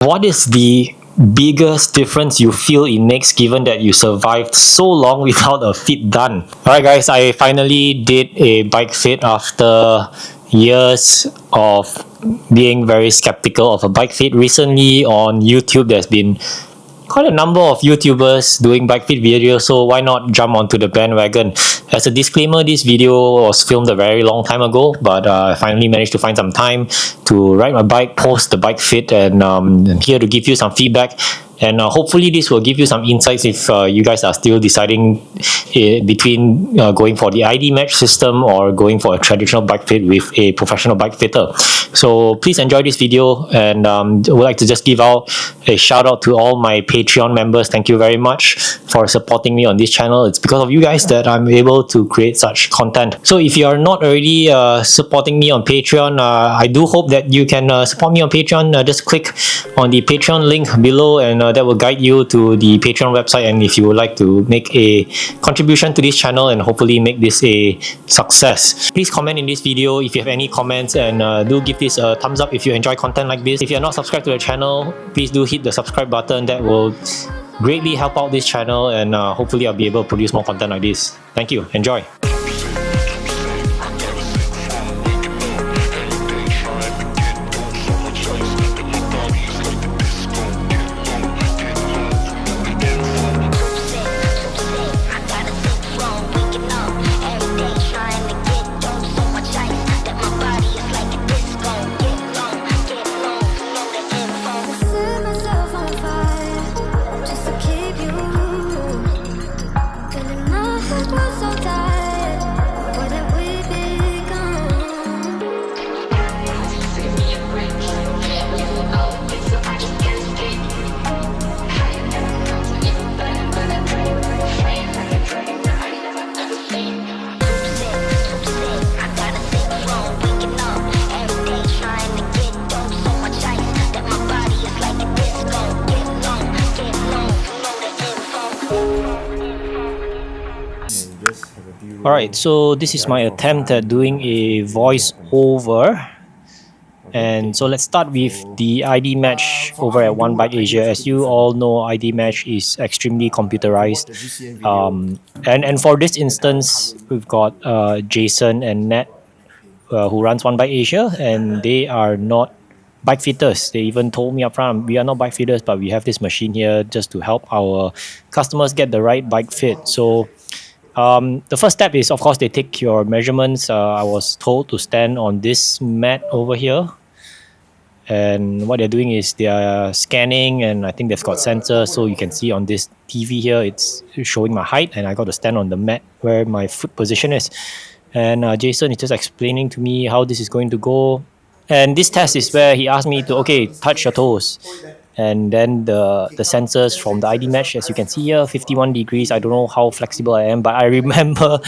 What is the biggest difference you feel it makes given that you survived so long without a fit done? Alright guys, I finally did a bike fit after years of being very skeptical of a bike fit. Recently on YouTube there's been quite a number of YouTubers doing bike fit videos, so why not jump onto the bandwagon? As a disclaimer, this video was filmed a very long time ago, but I finally managed to find some time to ride my bike, post the bike fit, and I'm here to give you some feedback. And hopefully this will give you some insights if you guys are still deciding between going for the ID match system or going for a traditional bike fit with a professional bike fitter. So please enjoy this video, and I would like to just give out a shout out to all my Patreon members. Thank you very much for supporting me on this channel. It's because of you guys that I'm able to create such content. So if you are not already supporting me on Patreon, I do hope that you can support me on Patreon. Just click on the Patreon link below, and that will guide you to the Patreon website. And if you would like to make a contribution to this channel and hopefully make this a success, please comment in this video if you have any comments, and do give this a thumbs up if you enjoy content like this. If you are not subscribed to the channel, please do hit the subscribe button. That will greatly help out this channel, and hopefully I'll be able to produce more content like this. Thank you. Enjoy. Alright, so this is my attempt at doing a voice over. And so let's start with the ID match over at One Bike Asia. As you all know, ID match is extremely computerized. And for this instance, we've got Jason and Nat who runs One Bike Asia, and they are not bike fitters. They even told me upfront, we are not bike fitters, but we have this machine here just to help our customers get the right bike fit. So the first step is, of course, they take your measurements. I was told to stand on this mat over here, and what they're doing is they are scanning, and I think they've got sensors, so you can see on this TV here it's showing my height, and I got to stand on the mat where my foot position is. And Jason is just explaining to me how this is going to go. And this test is where he asked me to, touch your toes. And then the sensors from the ID match, as you can see here, 51 degrees. I don't know how flexible I am, but I remember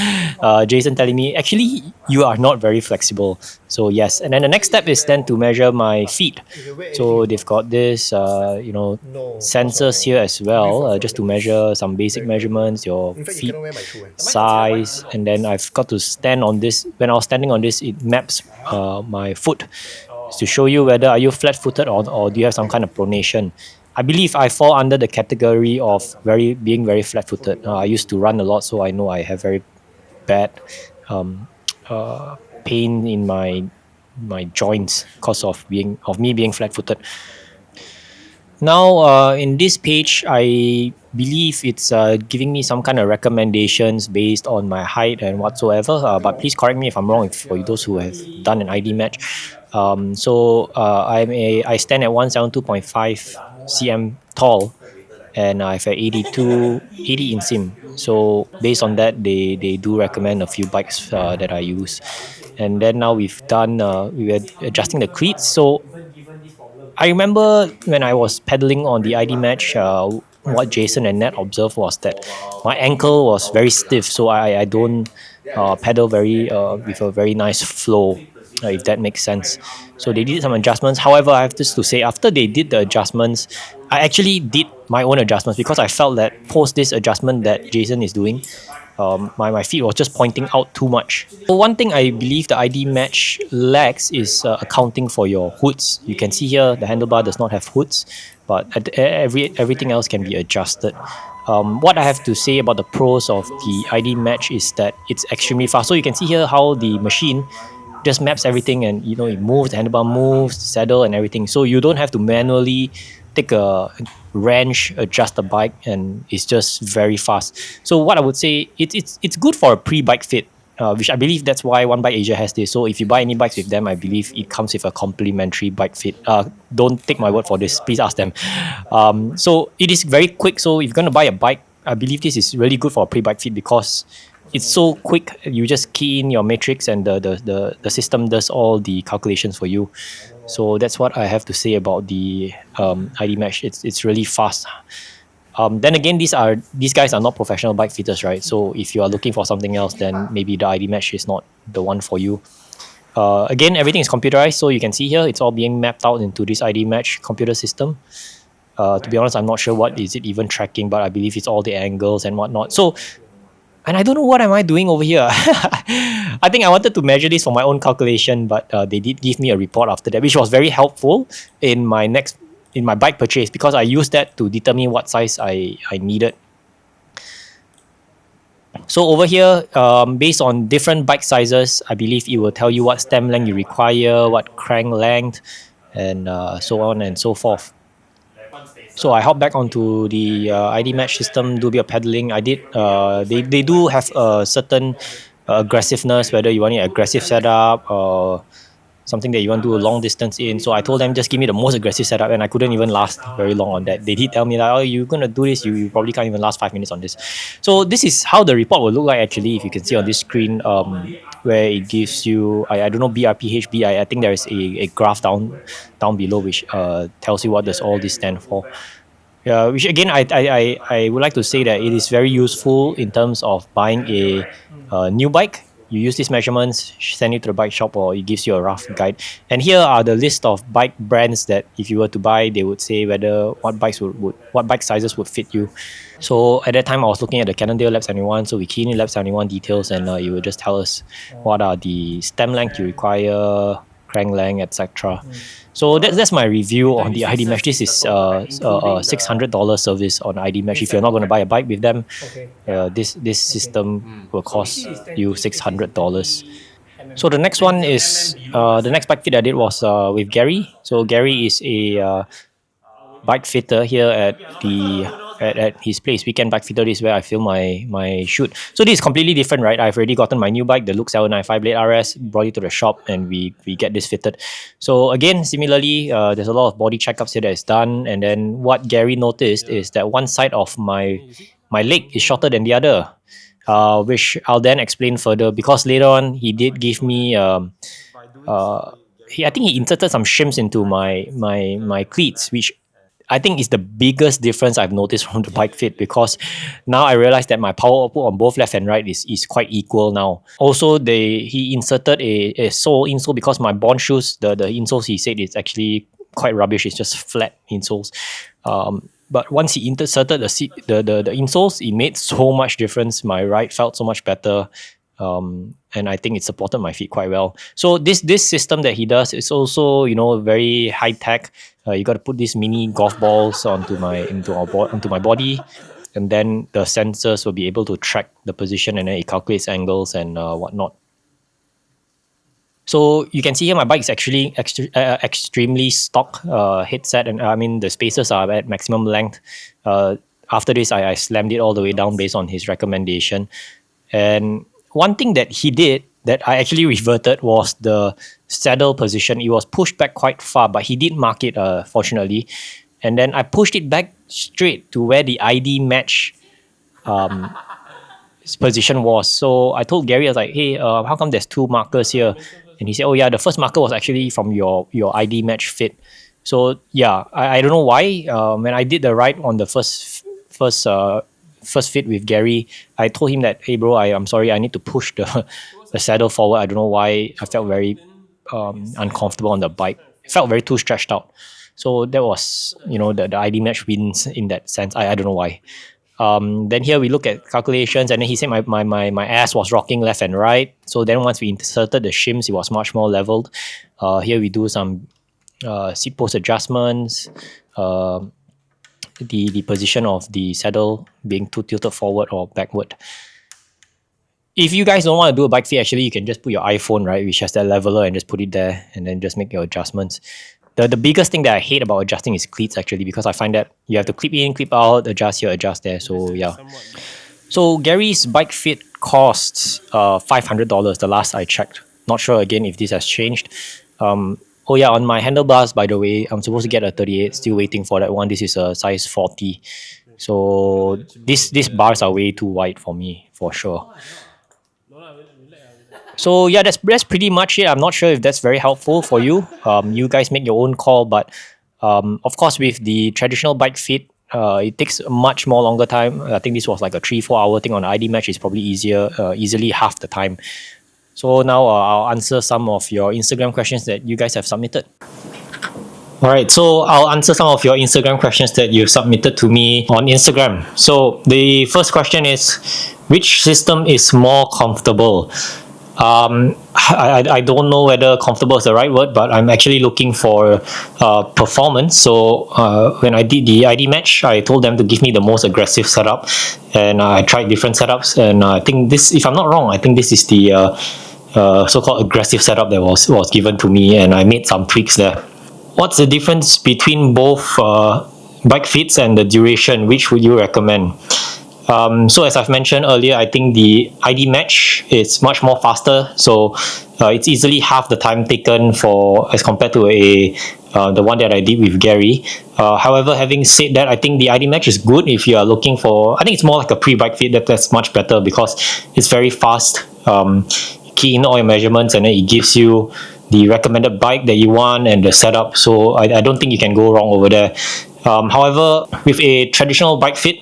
Jason telling me, actually, you are not very flexible. So yes, and then the next step is then to measure my feet. So they've got this, sensors here as well, just to measure some basic measurements, your feet size. And then I've got to stand on this. When I was standing on this, it maps my foot to show you whether are you flat-footed or do you have some kind of pronation. I believe I fall under the category of being very flat-footed. I used to run a lot, so I know I have very bad pain in my joints because of me being flat-footed. Now, in this page, I believe it's giving me some kind of recommendations based on my height and whatsoever. But please correct me if I'm wrong for those who have done an ID match. I stand at 172.5 cm tall, and I have 80 insim. So based on that, they do recommend a few bikes that I use. And then now we were adjusting the cleats. So I remember when I was pedaling on the ID match, what Jason and Nat observed was that my ankle was very stiff, so I don't pedal with a very nice flow, if that makes sense. So they did some adjustments. However, I have this to say, after they did the adjustments, I actually did my own adjustments, because I felt that post this adjustment that Jason is doing, my feet was just pointing out too much. So one thing I believe the ID Match lacks is accounting for your hoods. You can see here the handlebar does not have hoods, but everything else can be adjusted. What I have to say about the pros of the ID Match is that it's extremely fast. So you can see here how the machine just maps everything, and it moves, the handlebar moves, the saddle and everything. So you don't have to manually take a wrench, adjust the bike, and it's just very fast. So what I would say, it's good for a pre-bike fit, which I believe that's why One Bike Asia has this. So if you buy any bikes with them, I believe it comes with a complimentary bike fit. Don't take my word for this, please ask them. So it is very quick. So if you're going to buy a bike, I believe this is really good for a pre-bike fit because it's so quick. You just key in your matrix and the system does all the calculations for you. So that's what I have to say about the ID Match. It's really fast. Then again, these guys are not professional bike fitters, right? So if you are looking for something else, then maybe the ID Match is not the one for you. Again, everything is computerized, so you can see here it's all being mapped out into this ID Match computer system. To be honest, I'm not sure what is it even tracking, but I believe it's all the angles and whatnot. So, and I don't know what am I doing over here. I think I wanted to measure this for my own calculation, but they did give me a report after that, which was very helpful in my bike purchase, because I used that to determine what size I needed. So over here, based on different bike sizes, I believe it will tell you what stem length you require, what crank length, and so on and so forth. So I hop back onto the ID Match system, do a bit of pedaling. I did. They do have a certain aggressiveness, whether you want an aggressive setup or something that you want to do a long distance in. So I told them just give me the most aggressive setup, and I couldn't even last very long on that. They did tell me that, oh, you're gonna do this, you probably can't even last 5 minutes on this. So this is how the report will look like actually, if you can see on this screen, where it gives you, I don't know, BRPHB. I think there is a graph down below which tells you what does all this stand for. Yeah, which again, I would like to say that it is very useful in terms of buying a new bike. You use these measurements, send it to the bike shop, or it gives you a rough guide. And here are the list of bike brands that if you were to buy, they would say whether what bike sizes would fit you. So at that time, I was looking at the Cannondale Lab 71. So we key in Lab 71 details, and it will just tell us what are the stem length you require, crank length, etc. So that's my review on the ID Match. This is a $600 service on ID Match. If you're not going to buy a bike with them, this system will cost you $600. So the next one is the next bike fit I did was with Gary. So Gary is a bike fitter here at his place. Weekend Bike Fitter is where I film my shoot. So this is completely different, right? I've already gotten my new bike, the Look 795 Blade RS, brought it to the shop, and we get this fitted. So again, similarly, there's a lot of body checkups here that is done. And then what Gary noticed is that one side of my leg is shorter than the other, which I'll then explain further, because later on he did give me I think he inserted some shims into my cleats, which I think is the biggest difference I've noticed from the bike fit, because now I realize that my power output on both left and right is quite equal now. Also, he inserted a sole insole, because my Bond shoes, the insoles he said is actually quite rubbish. It's just flat insoles. But once he inserted the insoles, it made so much difference. My ride felt so much better. And I think it supported my feet quite well. So this system that he does is also, very high tech. You got to put these mini golf balls onto my body, and then the sensors will be able to track the position, and then it calculates angles and whatnot. So you can see here my bike is actually extremely stock headset, and I mean the spacers are at maximum length. After this, I slammed it all the way down based on his recommendation. And one thing that he did that I actually reverted was the saddle position. It was pushed back quite far, but he did mark it, fortunately. And then I pushed it back straight to where the ID Match position was. So I told Gary, I was like, hey, how come there's two markers here? And he said, oh yeah, the first marker was actually from your ID Match fit. So yeah, I don't know why. When I did the ride on the first fit with Gary, I told him that, hey bro, I'm sorry, I need to push the saddle forward. I don't know why I felt very uncomfortable on the bike. It felt very too stretched out. So that was, the ID match wins in that sense. I don't know why. Then here we look at calculations, and then he said my ass was rocking left and right. So then once we inserted the shims, it was much more leveled. Here we do some seat post adjustments, the position of the saddle being too tilted forward or backward. If you guys don't want to do a bike fit, actually, you can just put your iPhone, right, which has that leveler, and just put it there, and then just make your adjustments. The biggest thing that I hate about adjusting is cleats, actually, because I find that you have to clip in, clip out, adjust here, adjust there. So yeah. So Gary's bike fit costs $500 the last I checked. Not sure again if this has changed. Oh yeah, on my handlebars, by the way, I'm supposed to get a 38. Still waiting for that one. This is a size 40. So these bars are way too wide for me, for sure. So yeah, that's pretty much it. I'm not sure if that's very helpful for you. You guys make your own call, but of course, with the traditional bike fit, it takes a much more longer time. I think this was like a 3-4 hour thing. On ID match is probably easily half the time. So now I'll answer some of your Instagram questions that you guys have submitted. Alright, so I'll answer some of your Instagram questions that you've submitted to me on Instagram. So the first question is, which system is more comfortable? I don't know whether comfortable is the right word, but I'm actually looking for performance. So when I did the ID match, I told them to give me the most aggressive setup, and I tried different setups, and I think this, if I'm not wrong, I think this is the so-called aggressive setup that was given to me, and I made some tweaks there. What's the difference between both bike fits and the duration? Which would you recommend? So as I've mentioned earlier, I think the ID match is much more faster. So it's easily half the time taken as compared to the one that I did with Gary. However, having said that, I think the ID match is good if you are looking for. I think it's more like a pre-bike fit that's much better because it's very fast. Key in all your measurements, and then it gives you the recommended bike that you want and the setup. So I don't think you can go wrong over there. However, with a traditional bike fit,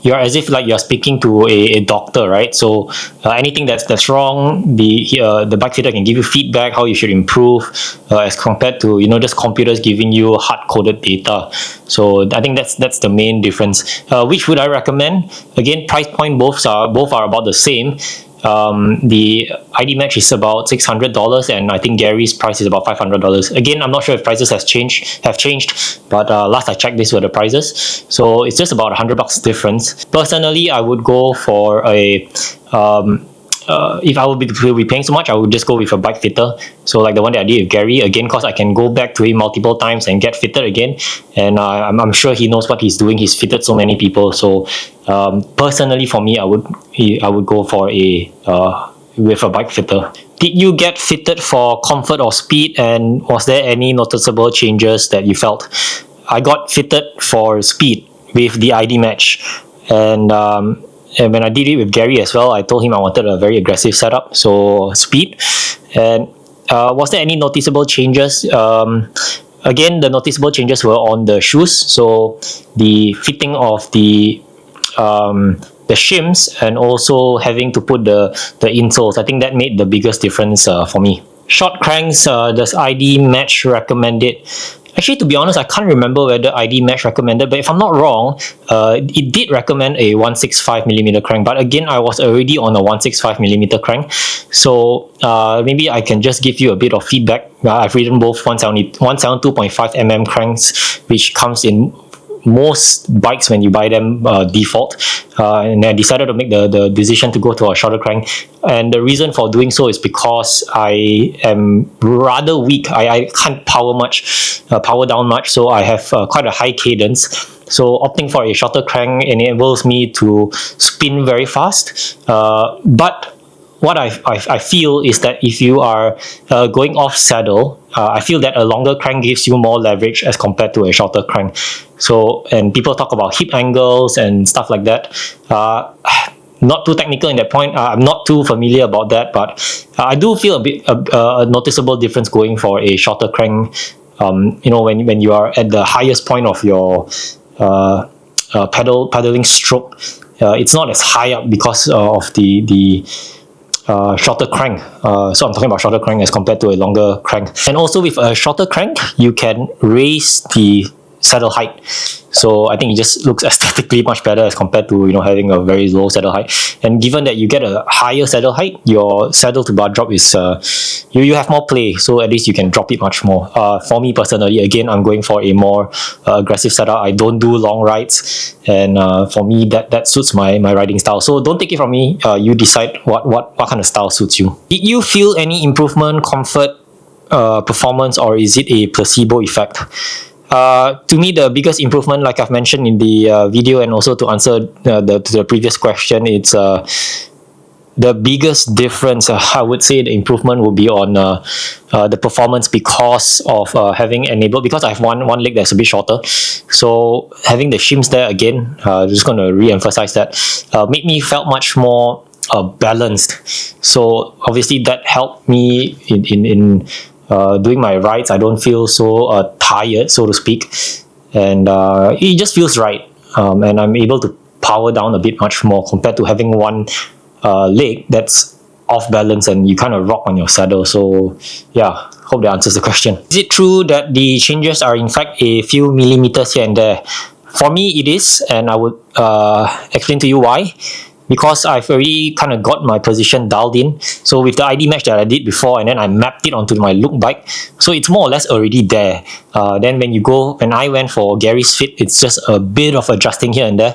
you're as if like you're speaking to a doctor, right? So anything that's wrong, the bike fitter can give you feedback how you should improve, as compared to just computers giving you hard-coded data. So I think that's the main difference. Which would I recommend? Again, price point both are about the same. The ID match is about $600, and I think Gary's price is about $500. Again, I'm not sure if prices have changed, but last I checked, these were the prices. So it's just about $100 difference. Personally, I would go for if I would be paying so much, I would just go with a bike fitter. So like the one that I did with Gary, again, because I can go back to him multiple times and get fitted again, and I'm sure he knows what he's doing. He's fitted so many people. So personally, for me, I would go for with a bike fitter. Did you get fitted for comfort or speed, and was there any noticeable changes that you felt? I got fitted for speed with the ID match, and when I did it with Gary as well, I told him I wanted a very aggressive setup, so speed. And was there any noticeable changes? Again, the noticeable changes were on the shoes. So the fitting of the shims, and also having to put the insoles. I think that made the biggest difference for me. Short cranks, does ID match recommend it? Actually, to be honest, I can't remember whether ID match recommended, but if I'm not wrong, it did recommend a 165mm crank. But again, I was already on a 165mm crank, so maybe I can just give you a bit of feedback. I've ridden both 172.5mm cranks, which comes in most bikes when you buy them default, and I decided to make the decision to go to a shorter crank. And the reason for doing so is because I am rather weak. I can't power down much, so I have quite a high cadence. So opting for a shorter crank enables me to spin very fast, but what I feel is that if you are going off saddle, I feel that a longer crank gives you more leverage as compared to a shorter crank. So, and people talk about hip angles and stuff like that. Not too technical in that point. I'm not too familiar about that, but I do feel a noticeable difference going for a shorter crank. When you are at the highest point of your pedaling stroke, it's not as high up because of the shorter crank. So I'm talking about shorter crank as compared to a longer crank. And also with a shorter crank, you can raise the saddle height. So I think it just looks aesthetically much better as compared to, you know, having a very low saddle height. And given that you get a higher saddle height, your saddle to bar drop is you have more play, so at least you can drop it much more. For me personally, again, I'm going for a more aggressive setup. I don't do long rides, and for me that suits my riding style. So don't take it from me. You decide what kind of style suits you. Did you feel any improvement, comfort, performance, or is it a placebo effect? To me, the biggest improvement, like I've mentioned in the video, and also to answer the previous question, it's the biggest difference. I would say the improvement will be on the performance because of having enabled, because I have one leg that's a bit shorter. So having the shims there again, just going to re-emphasize that, made me felt much more balanced. So obviously that helped me in doing my rides. I don't feel so tired, so to speak, and it just feels right, and I'm able to power down a bit much more compared to having one leg that's off balance and you kind of rock on your saddle. So yeah, hope that answers the question. Is it true that the changes are in fact a few millimeters here and there? For me it is, and I would explain to you why. Because I've already kind of got my position dialed in. So with the ID match that I did before, and then I mapped it onto my Look bike, so it's more or less already there. Then when I went for Gary's fit, it's just a bit of adjusting here and there.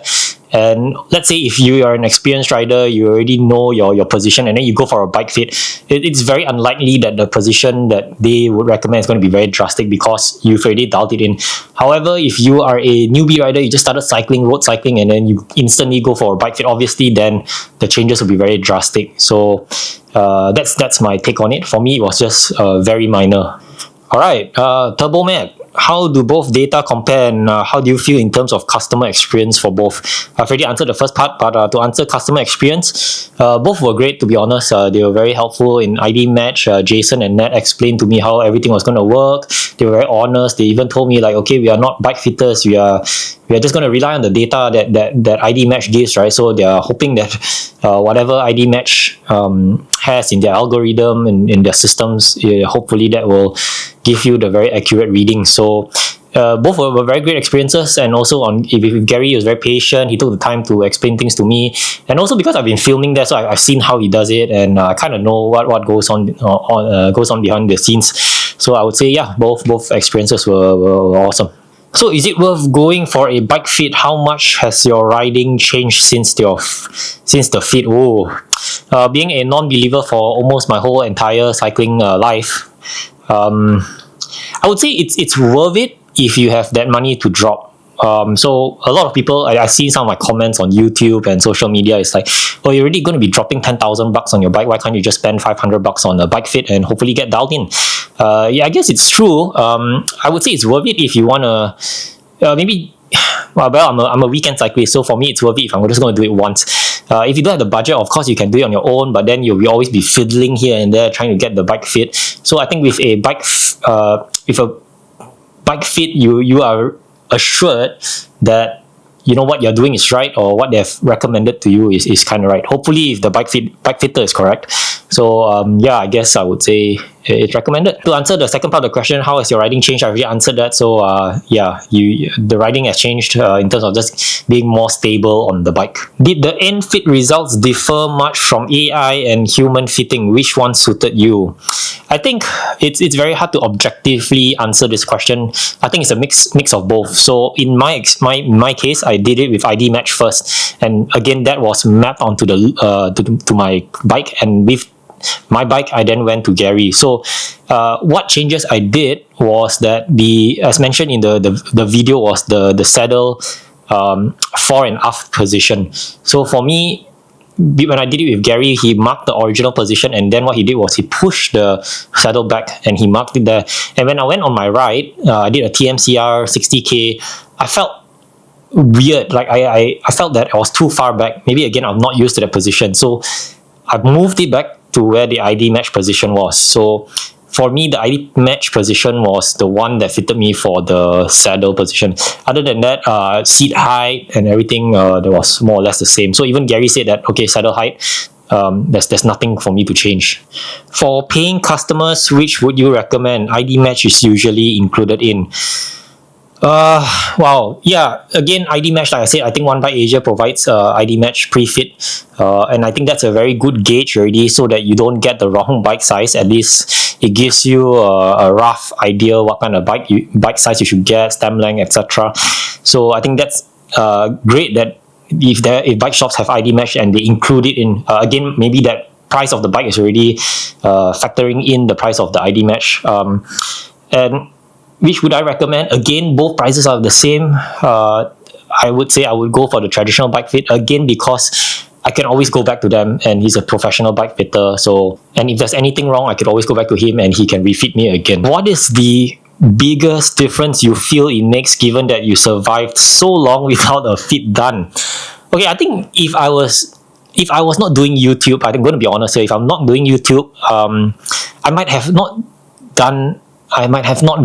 And let's say if you are an experienced rider, you already know your position, and then you go for a bike fit, it's very unlikely that the position that they would recommend is going to be very drastic because you've already dialed it in. However, if you are a newbie rider, you just started cycling, road cycling, and then you instantly go for a bike fit, obviously then the changes will be very drastic. So that's my take on it. For me, it was just very minor. Alright, Turbo Mac, how do both data compare, and how do you feel in terms of customer experience for both? I've already answered the first part, but to answer customer experience, both were great, to be honest. They were very helpful in ID match. Jason and Nat explained to me how everything was going to work. They were very honest. They even told me like, okay, we are not bike fitters. We are just going to rely on the data that ID match gives, right? So they are hoping that whatever ID match has in their algorithm and in their systems, hopefully that will give you the very accurate reading. So both were very great experiences, and also with Gary, he was very patient. He took the time to explain things to me, and also because I've been filming there, so I've seen how he does it, and I kind of know what goes on behind the scenes. So I would say, yeah, both experiences were awesome. So is it worth going for a bike fit? How much has your riding changed since the fit? Being a non-believer for almost my whole entire cycling life, I would say it's worth it if you have that money to drop. So a lot of people, I see some of my comments on YouTube and social media, it's like, oh, you're already going to be dropping $10,000 on your bike, why can't you just spend $500 on a bike fit and hopefully get dialed in? Yeah, I guess it's true. I would say it's worth it if you want to maybe, I'm a weekend cyclist, so for me it's worth it if I'm just going to do it once. If you don't have the budget, of course you can do it on your own, but then you'll always be fiddling here and there trying to get the bike fit. So I think with a bike fit, you are assured that you know what you're doing is right, or what they've recommended to you is kind of right. Hopefully, if the bike fitter is correct. So yeah, I guess I would say it's recommended. To answer the second part of the question, how has your riding changed? I've already answered that. So yeah, the riding has changed in terms of just being more stable on the bike. Did the end fit results differ much from AI and human fitting? Which one suited you? I think it's very hard to objectively answer this question. I think it's a mix of both. So in my case, I did it with ID match first, and again that was mapped onto the to my bike, and with my bike I then went to Gary. So what changes I did was that as mentioned in the video, was the saddle fore and aft position. So for me, when I did it with Gary, he marked the original position, and then what he did was he pushed the saddle back and he marked it there. And when I went on my ride, I did a TMCR 60k, I felt weird, like I felt that I was too far back. Maybe again, I'm not used to that position, so I moved it back to where the ID match position was. So for me, the ID match position was the one that fitted me for the saddle position. Other than that, seat height and everything, that was more or less the same. So even Gary said that, okay, saddle height, there's nothing for me to change. For paying customers, which would you recommend? ID Match is usually included in. Wow, yeah, again, ID Match, like I said, I think One Bike Asia provides ID Match pre-fit, and I think that's a very good gauge already, so that you don't get the wrong bike size. At least it gives you a rough idea what kind of bike size you should get, stem length, etc. So I think that's great that if bike shops have ID Match and they include it in, again, maybe that price of the bike is already factoring in the price of the ID Match. And which would I recommend? Again, both prices are the same. I would say I would go for the traditional bike fit, again, because I can always go back to them, and he's a professional bike fitter. So, and if there's anything wrong, I could always go back to him and he can refit me again. What is the biggest difference you feel it makes, given that you survived so long without a fit done? Okay, I think if I was not doing YouTube, I'm going to be honest here, if I'm not doing YouTube, I might have not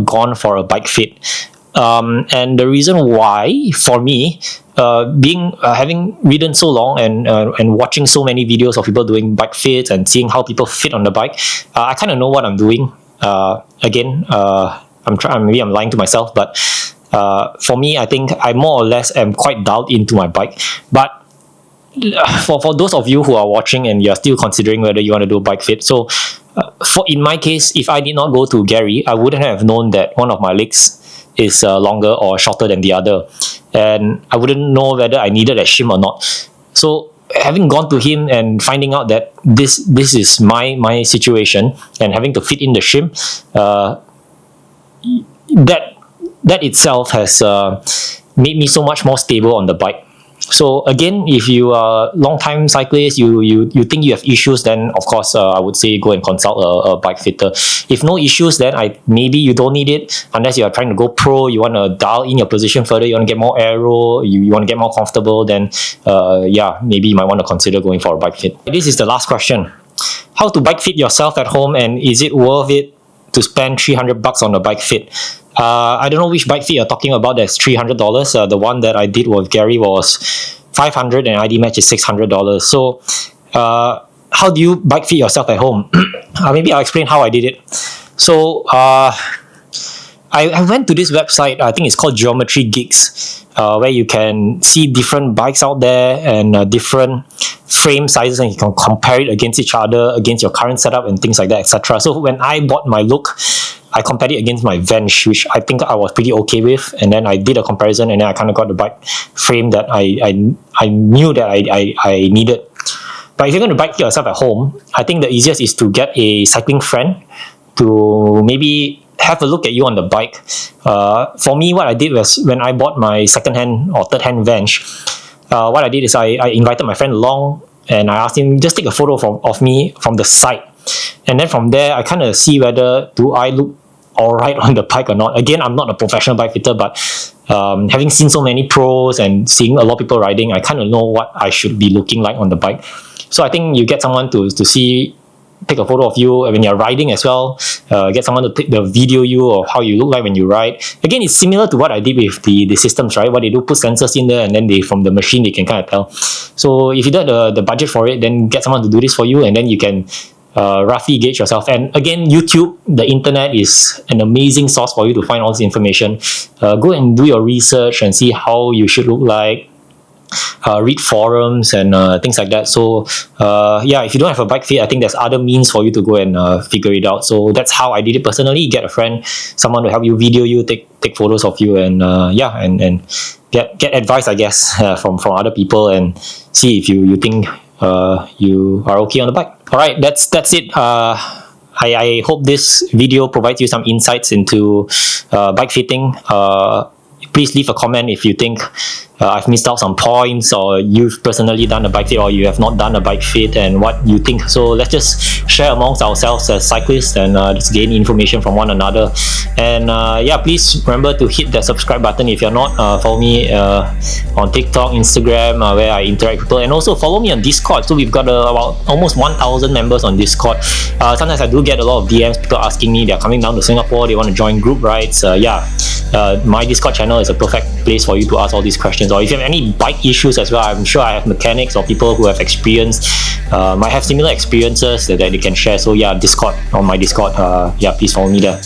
gone for a bike fit. And the reason why, for me, having ridden so long and watching so many videos of people doing bike fits and seeing how people fit on the bike, I kind of know what I'm doing. Again, maybe I'm lying to myself, but for me, I think I more or less am quite dialed into my bike. But for those of you who are watching and you're still considering whether you want to do a bike fit, so in my case, if I did not go to Gary, I wouldn't have known that one of my legs is longer or shorter than the other, and I wouldn't know whether I needed a shim or not. So having gone to him and finding out that this is my situation and having to fit in the shim, that itself has made me so much more stable on the bike. So again, if you are long-time cyclist, you think you have issues, then of course I would say go and consult a bike fitter. If no issues, then maybe you don't need it, unless you are trying to go pro, you want to dial in your position further, you want to get more aero, you want to get more comfortable, then yeah, maybe you might want to consider going for a bike fit. This is the last question. How to bike fit yourself at home, and is it worth it to spend $300 on a bike fit? I don't know which bike fit you're talking about. That's $300. The one that I did with Gary was $500, and ID Match is $600. So how do you bike fit yourself at home? Maybe I'll explain how I did it. So I went to this website, I think it's called Geometry Geeks, where you can see different bikes out there and different frame sizes, and you can compare it against each other, against your current setup and things like that, etc. So when I bought my Look, I compared it against my Venge, which I think I was pretty okay with, and then I did a comparison, and then I kind of got the bike frame that I knew that I needed. But if you're going to bike yourself at home, I think the easiest is to get a cycling friend to maybe have a look at you on the bike. For me, what I did was, when I bought my second-hand or third-hand Venge, what I did is I invited my friend along, and I asked him, just take a photo of me from the side. And then from there, I kind of see whether do I look alright on the bike or not. Again, I'm not a professional bike fitter, but having seen so many pros and seeing a lot of people riding, I kind of know what I should be looking like on the bike. So I think you get someone to take a photo of you when you're riding as well. Get someone to take the video you of how you look like when you ride. Again, it's similar to what I did with the systems, right? What they do, put sensors in there, and then from the machine they can kind of tell. So if you don't have the budget for it, then get someone to do this for you, and then you can roughly gauge yourself. And again, YouTube, the internet is an amazing source for you to find all this information. Go and do your research and see how you should look like. Read forums and things like that. So yeah, if you don't have a bike fit, I think there's other means for you to go and figure it out. So that's how I did it personally. Get a friend, someone to help you video you, take photos of you, and yeah, and get advice, I guess, from other people, and see if you think you are okay on the bike. All right, that's it. I hope this video provides you some insights into bike fitting. Please leave a comment if you think I've missed out some points, or you've personally done a bike fit, or you have not done a bike fit, and what you think. So let's just share amongst ourselves as cyclists and just gain information from one another. And yeah, please remember to hit that subscribe button if you're not. Follow me on TikTok, Instagram, where I interact with people, and also follow me on Discord. So we've got about almost 1,000 members on Discord. Sometimes I do get a lot of DMs, people asking me they're coming down to Singapore, they want to join group rides. Yeah, my Discord channel is a perfect place for you to ask all these questions. Or if you have any bike issues as well, I'm sure I have mechanics or people who have experience, might have similar experiences that they can share. So yeah, Discord, on my Discord, yeah, please follow me there.